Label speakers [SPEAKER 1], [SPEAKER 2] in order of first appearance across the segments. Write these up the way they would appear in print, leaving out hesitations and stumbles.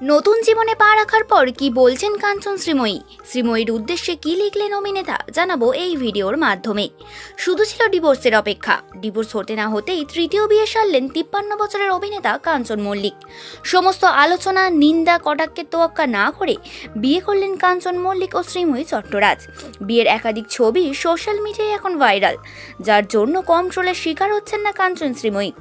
[SPEAKER 1] নতুন জীবনে পা রাখার পর কি বলছেন কাঞ্চন শ্রীময়ী? শ্রীময়ীর উদ্দেশ্যে কি লিখলেন অভিনেতা জানাবো এই ভিডিওর মাধ্যমে। শুধু ছিল ডিভোর্সের অপেক্ষা। ডিভোর্স হতে না হতেই তৃতীয় বিয়ে সারলেন 53 বছরের অভিনেতা কাঞ্চন মল্লিক। সমস্ত আলোচনা, নিন্দা, কটাক্ষের তোয়াক্কা না করে বিয়ে করলেন কাঞ্চন মল্লিক ও শ্রীময়ী চট্টরাজ। বিয়ের একাধিক ছবি সোশ্যাল মিডিয়ায় এখন ভাইরাল, যার জন্য কম ট্রোলের শিকার হচ্ছেন না কাঞ্চন শ্রীময়ী।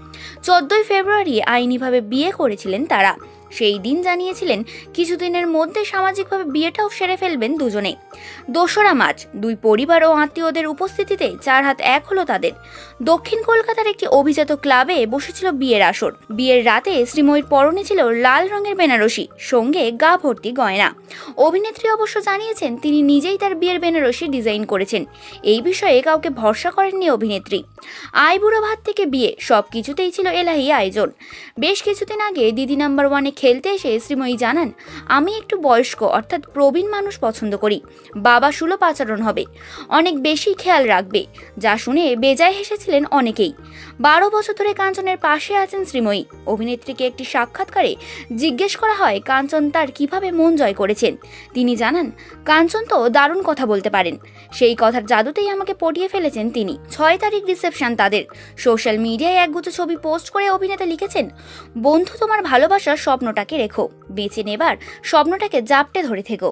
[SPEAKER 1] 14 ফেব্রুয়ারি আইনিভাবে বিয়ে করেছিলেন তারা। সেই দিন জানিয়েছিলেন কিছুদিনের মধ্যে সামাজিকভাবে বিয়েটাও সেরে ফেলবেন দুজনে। 2রা মার্চ দুই পরিবার ও আত্মীয়দের উপস্থিতিতে 4 হাত এক হলো তাদের। দক্ষিণ কলকাতার একটি অভিজাত ক্লাবে বসেছিল বিয়ের আসর। বিয়ের রাতে শ্রীময়ীর পরনে ছিল লাল রঙের বেনারসি, সঙ্গে গা ভর্তি গয়না। অভিনেত্রী অবশ্য জানিয়েছেন তিনি নিজেই তার বিয়ের বেনারসি ডিজাইন করেছেন। এই বিষয়ে কাউকে ভরসা করেননি অভিনেত্রী। আইবুড়ো ভাত থেকে বিয়ে, সবকিছুতেই ছিল এলাহি আয়োজন। বেশ কিছুদিন আগে দিদি নাম্বার 1-এ খেলতে এসে শ্রীময়ী জানান, আমি একটু বয়স্ক অর্থাৎ প্রবীণ মানুষ পছন্দ করি। বাবা সুলভ আচরণ হবে, অনেক বেশি খেয়াল রাখবে। যা শুনে বেজায় হেসেছিলেন অনেকেই। 12 বছর ধরে কাঞ্চনের পাশে আছেন শ্রীময়ী। অভিনেত্রীকে একটি সাক্ষাৎকারে জিজ্ঞেস করা হয় কাঞ্চন তার কিভাবে মন জয় করেছেন। তিনি জানান, কাঞ্চন তো দারুণ কথা বলতে পারেন, সেই কথার জাদুতেই আমাকে পটিয়ে ফেলেছেন তিনি। 6 তারিখ রিসেপশন তাদের। সোশ্যাল মিডিয়ায় একগুচ্ছ ছবি পোস্ট করে অভিনেতা লিখেছেন, বন্ধু তোমার ভালোবাসার স্বপ্নটাকে রেখো, বেঁচে নেবার স্বপ্নটাকে জাপটে ধরে থেকো।